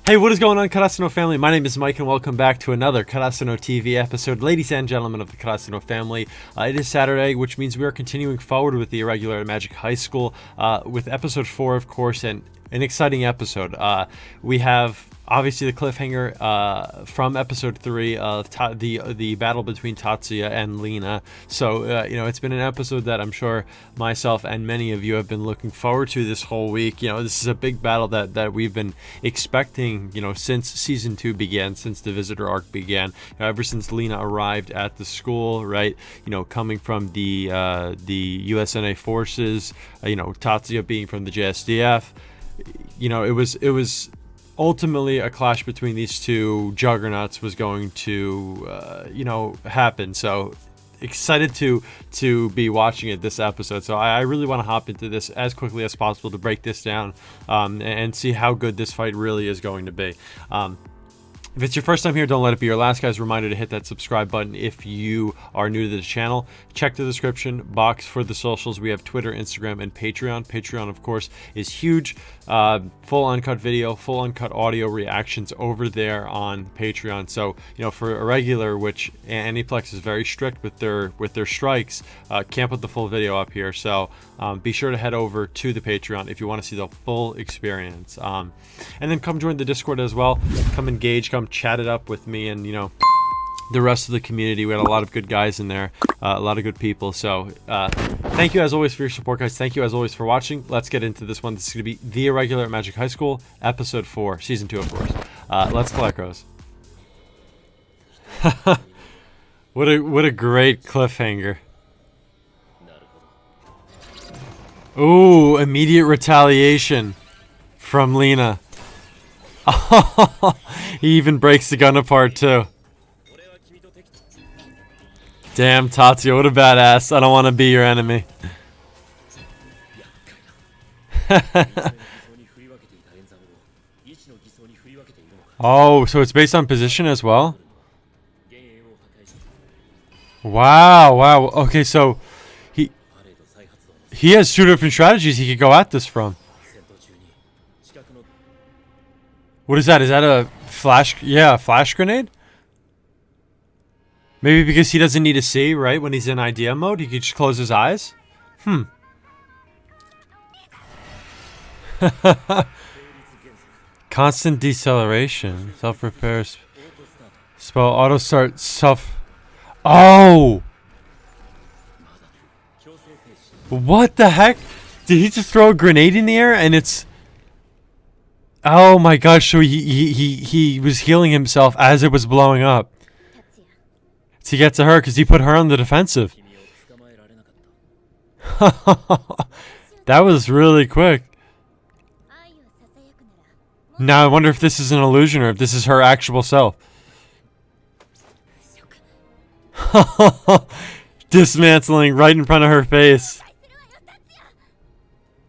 Hey, what is going on, Karasuno family? My name is Mike, and welcome back to another Karasuno TV episode. Ladies and gentlemen of the Karasuno family, it is Saturday, which means we are continuing forward with the Irregular Magic High School with episode 4, of course, and an exciting episode. We have obviously the cliffhanger from episode 3 of the battle between Tatsuya and Lina. So it's been an episode that I'm sure myself and many of you have been looking forward to this whole week. This is a big battle that we've been expecting since season 2 began, since the visitor arc began, ever since Lina arrived at the school, right? Coming from the USNA forces, Tatsuya being from the JSDF. It was ultimately a clash between these two juggernauts was going to happen. So excited to be watching it this episode. So I really want to hop into this as quickly as possible to break this down and see how good this fight really is going to be. If it's your first time here, don't let it be your last, guys. Reminder to hit that subscribe button if you are new to the channel. Check the description box for the socials. We have Twitter, Instagram, and Patreon. Patreon, of course, is huge. Full uncut video, full uncut audio reactions over there on Patreon. So, for Irregular, which Aniplex is very strict with their strikes, can't put the full video up here. So be sure to head over to the Patreon if you want to see the full experience. And then come join the Discord as well. Come engage, come chat it up with me and the rest of the community. We had a lot of good guys in there, a lot of good people. So thank you as always for your support, guys. Thank you as always for watching. Let's get into this one. This is going to be The Irregular Magic High School, episode 4, season 2, of course. Let's collect Rose. What a great cliffhanger. Ooh, immediate retaliation from Lina. He even breaks the gun apart too. Damn, Tatsuya, what a badass. I don't want to be your enemy. Oh, so it's based on position as well? Wow. Okay, so he has 2 different strategies he could go at this from. What is that? Is that a flash? Yeah, a flash grenade? Maybe because he doesn't need to see, right? When he's in idea mode, he can just close his eyes? Constant deceleration. Self-repair. Spell auto start self... Oh! What the heck? Did he just throw a grenade in the air and it's... Oh my gosh, so he was healing himself as it was blowing up. To get to her, because he put her on the defensive. That was really quick. Now I wonder if this is an illusion or if this is her actual self. Dismantling right in front of her face.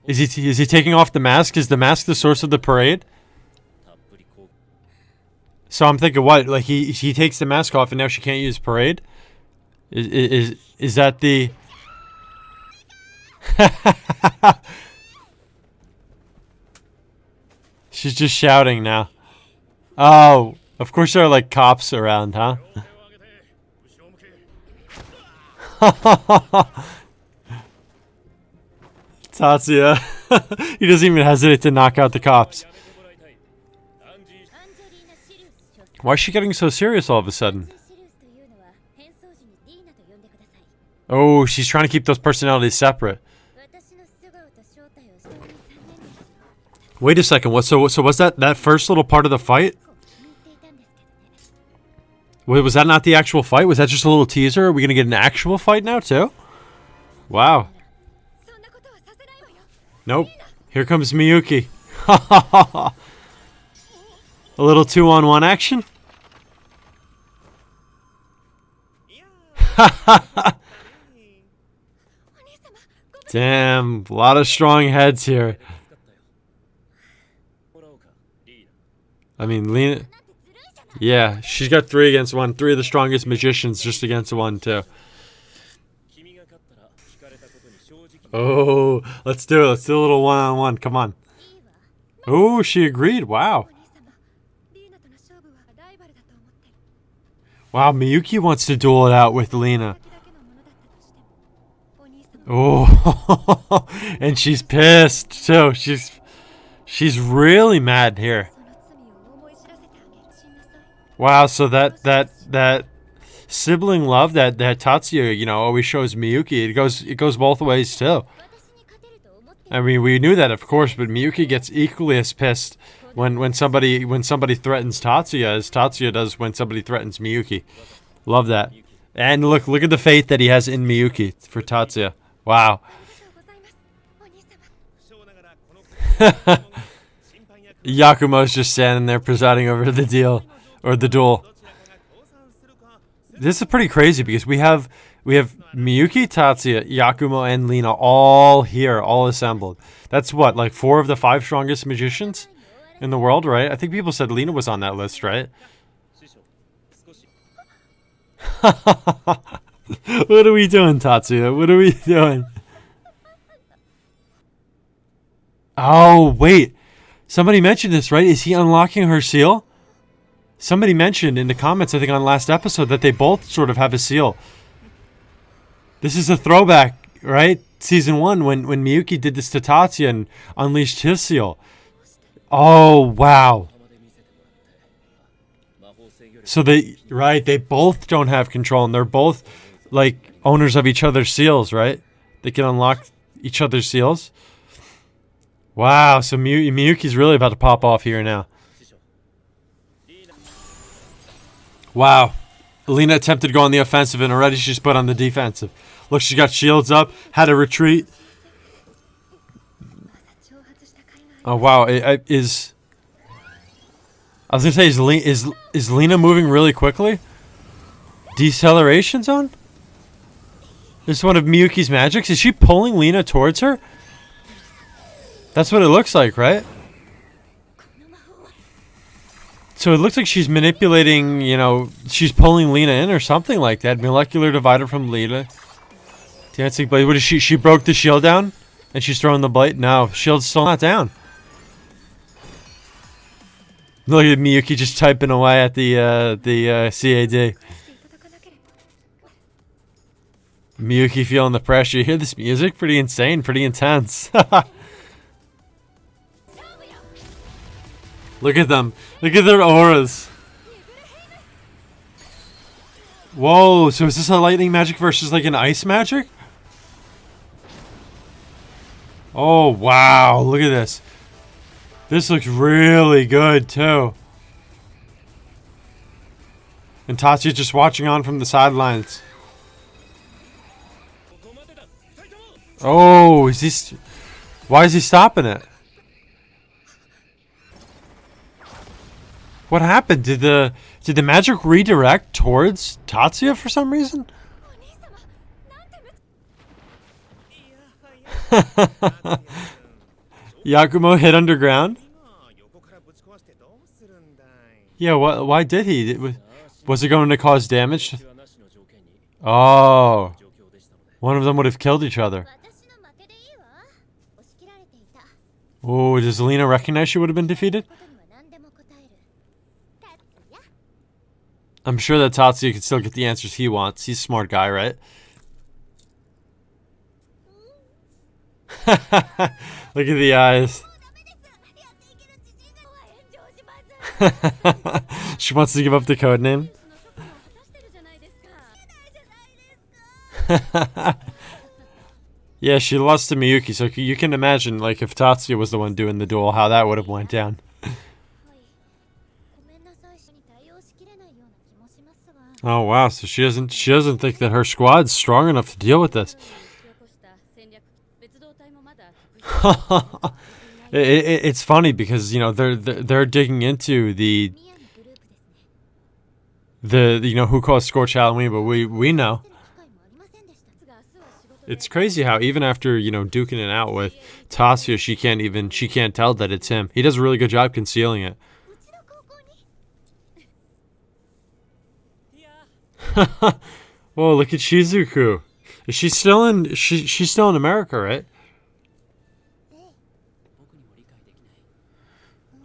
Is he taking off the mask? Is the mask the source of the parade? So I'm thinking, what? Like he takes the mask off and now she can't use parade? Is that the? She's just shouting now. Oh, of course there are like cops around, huh? Tatsuya. He doesn't even hesitate to knock out the cops. Why is she getting so serious all of a sudden? Oh, she's trying to keep those personalities separate. Wait a second. So was that first little part of the fight? Wait, was that not the actual fight? Was that just a little teaser? Are we gonna get an actual fight now too? Wow. Nope. Here comes Miyuki. A little 2-on-1 action. Damn, a lot of strong heads here. I mean, Lina... Yeah, she's got 3 against 1. 3 of the strongest magicians just against 1, too. Oh, let's do it. Let's do a little one-on-one. Come on. Oh, she agreed. Wow. Wow, Miyuki wants to duel it out with Lina. Oh, and she's pissed too. She's really mad here. Wow, so that sibling love that Tatsuya, you know, always shows Miyuki. It goes both ways too. I mean, we knew that, of course, but Miyuki gets equally as pissed when somebody threatens Tatsuya as Tatsuya does when somebody threatens Miyuki. Love that. And look at the faith that he has in Miyuki for Tatsuya. Wow. Yakumo's just standing there presiding over the deal or the duel. This is pretty crazy because we have Miyuki, Tatsuya, Yakumo, and Lina all here, all assembled. That's what, like 4 of the 5 strongest magicians in the world, right? I think people said Lina was on that list, right? What are we doing, Tatsuya? What are we doing? Oh, wait. Somebody mentioned this, right? Is he unlocking her seal? Somebody mentioned in the comments, I think on last episode, that they both sort of have a seal. This is a throwback, right? Season 1 when Miyuki did this to Tatsuya and unleashed his seal. Oh, wow. So they both don't have control and they're both like owners of each other's seals, right? They can unlock each other's seals. Wow, so Miyuki's really about to pop off here now. Wow. Lina attempted to go on the offensive and already she's put on the defensive. Look, she's got shields up, had to retreat. Oh, wow. I was going to say, is Lina moving really quickly? Deceleration zone? This is one of Miyuki's magics. Is she pulling Lina towards her? That's what it looks like, right? So it looks like she's manipulating, you know, she's pulling Lina in or something like that. Molecular divider from Lina. Dancing blade. What is she? She broke the shield down? And she's throwing the blade? No, shield's still not down. Look at Miyuki just typing away at the CAD. Miyuki feeling the pressure. You hear this music? Pretty insane, pretty intense. Look at them. Look at their auras. Whoa, so is this a lightning magic versus like an ice magic? Oh, wow. Look at this. This looks really good, too. And Tatsuya just watching on from the sidelines. Oh, is he... Why is he stopping it? What happened? Did the magic redirect towards Tatsuya for some reason? Yakumo hit underground? Yeah, why did he? Was it going to cause damage? Oh. One of them would have killed each other. Oh, does Lina recognize she would have been defeated? I'm sure that Tatsuya can still get the answers he wants. He's a smart guy, right? Look at the eyes. She wants to give up the code name. Yeah, she lost to Miyuki, so you can imagine, like, if Tatsuya was the one doing the duel, how that would have went down. Oh wow, so she doesn't think that her squad's strong enough to deal with this. It's funny because, you know, they're digging into the you know, who caused Scorch Halloween, but we know. It's crazy how even after, you know, duking it out with Tatsuya, she can't tell that it's him. He does a really good job concealing it. Whoa, look at Shizuku. Is she still in she's still in America, right?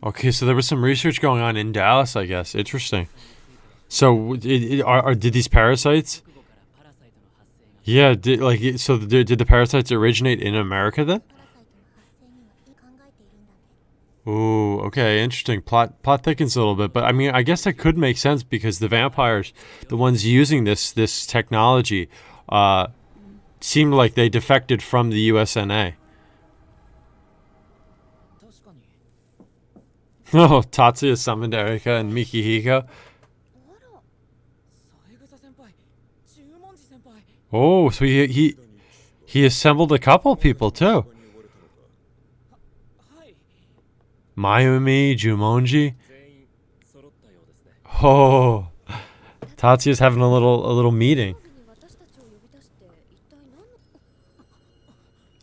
Okay, so there was some research going on in Dallas, I guess. Interesting. So did these parasites? Yeah, did the parasites originate in America then? Ooh, okay, interesting. Plot thickens a little bit, but I mean, I guess that could make sense because the vampires, the ones using this technology, seemed like they defected from the USNA. Oh, Tatsuya summoned Erika and Mikihiko. Oh, so he assembled a couple people too. Mayumi, Jumonji. Oh, Tatsuya's having a little meeting.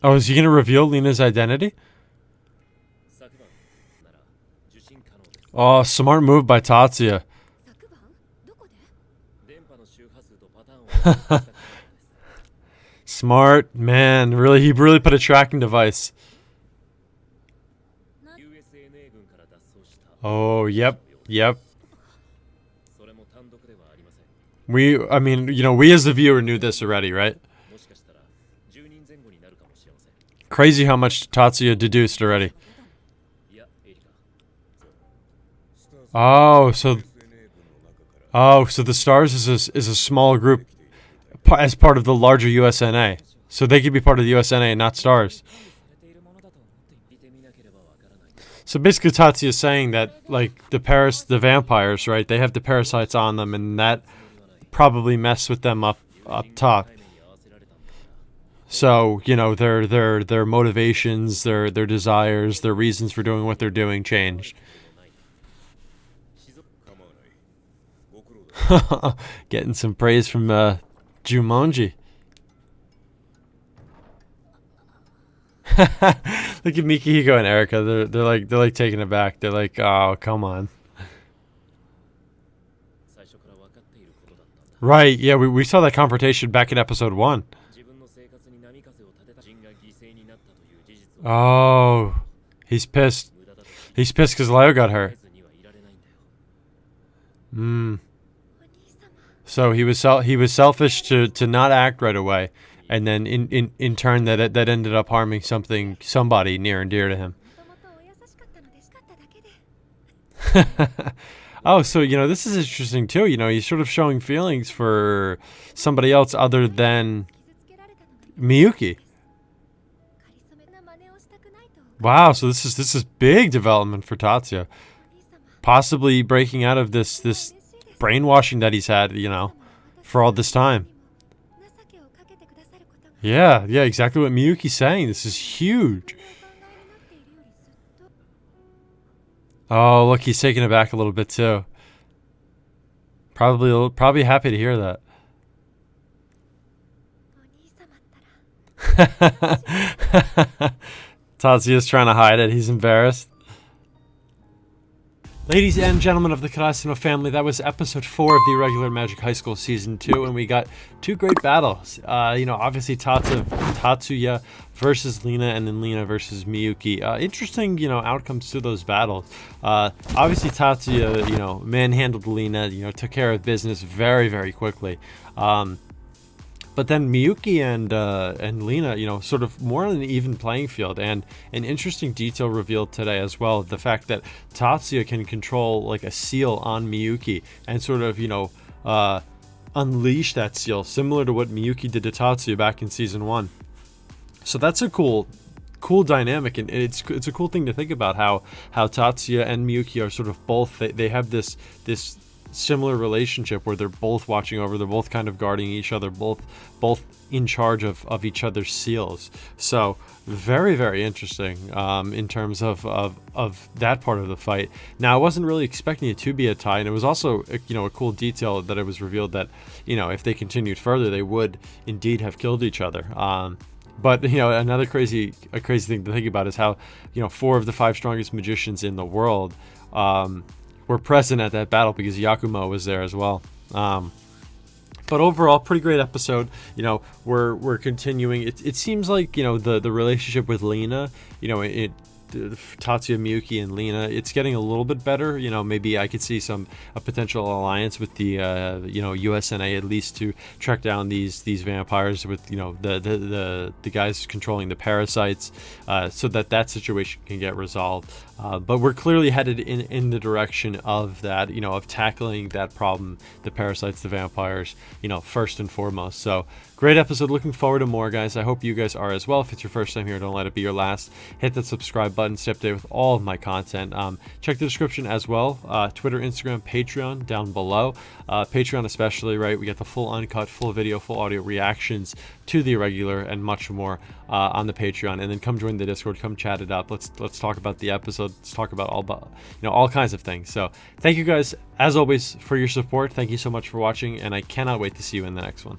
Oh, is he gonna reveal Lina's identity? Oh, smart move by Tatsuya. Smart man, he really put a tracking device. Oh, yep. I mean, we as the viewer knew this already, right? Crazy how much Tatsuya deduced already. Oh, so the Stars is a small group as part of the larger USNA. So they could be part of the USNA and not Stars. So basically Tatsuya is saying that, like, the vampires, right, they have the parasites on them, and that probably messed with them up top. So, their motivations, their desires, their reasons for doing what they're doing changed. Getting some praise from Jumonji. Look at Mikihiko and Erika. They're like taken aback. They're like, oh, come on. Right, yeah, we saw that confrontation back in episode 1. Oh, he's pissed. He's pissed because Leo got hurt. So he was selfish to not act right away, and then in turn that ended up harming somebody near and dear to him. Oh, so this is interesting too. He's sort of showing feelings for somebody else other than Miyuki. Wow, so this is big development for Tatsuya. Possibly breaking out of this brainwashing that he's had, for all this time. Yeah, exactly what Miyuki's saying. This is huge. Oh, look, he's taken aback a little bit too. Probably happy to hear that. Tatsuya's trying to hide it. He's embarrassed. Ladies and gentlemen of the Karasuno family, that was episode 4 of the Irregular Magic High School Season 2, and we got 2 great battles. Obviously Tatsuya versus Lina, and then Lina versus Miyuki. Interesting, outcomes to those battles. Obviously Tatsuya, manhandled Lina, took care of business very, very quickly. But then Miyuki and Lina, sort of more on an even playing field, and an interesting detail revealed today as well, the fact that Tatsuya can control like a seal on Miyuki and sort of, unleash that seal, similar to what Miyuki did to Tatsuya back in season 1. So that's a cool dynamic, and it's a cool thing to think about how Tatsuya and Miyuki are sort of both, they have this similar relationship where they're both watching over, they're both kind of guarding each other, both in charge of each other's seals. So very, very interesting in terms of that part of the fight. Now, I wasn't really expecting it to be a tie, and it was also a cool detail that it was revealed that if they continued further, they would indeed have killed each other. But another crazy thing to think about is how 4 of the 5 strongest magicians in the world were present at that battle, because Yakumo was there as well. But overall, pretty great episode. We're continuing. It seems like the relationship with Lina, Tatsuya, Miyuki, and Lina, it's getting a little bit better. Maybe I could see a potential alliance with the USNA at least to track down these vampires with the guys controlling the parasites, so that situation can get resolved. But we're clearly headed in the direction of that, of tackling that problem, the parasites, the vampires, first and foremost. So great episode. Looking forward to more, guys. I hope you guys are as well. If it's your first time here, don't let it be your last. Hit that subscribe button. Stay updated with all of my content. Check the description as well. Twitter, Instagram, Patreon down below. Patreon especially, right? We get the full uncut, full video, full audio reactions to the Irregular and much more on the Patreon. And then come join the Discord. Come chat it up. Let's talk about the episode. Let's talk about all kinds of things. So thank you guys as always for your support. Thank you so much for watching, and I cannot wait to see you in the next one.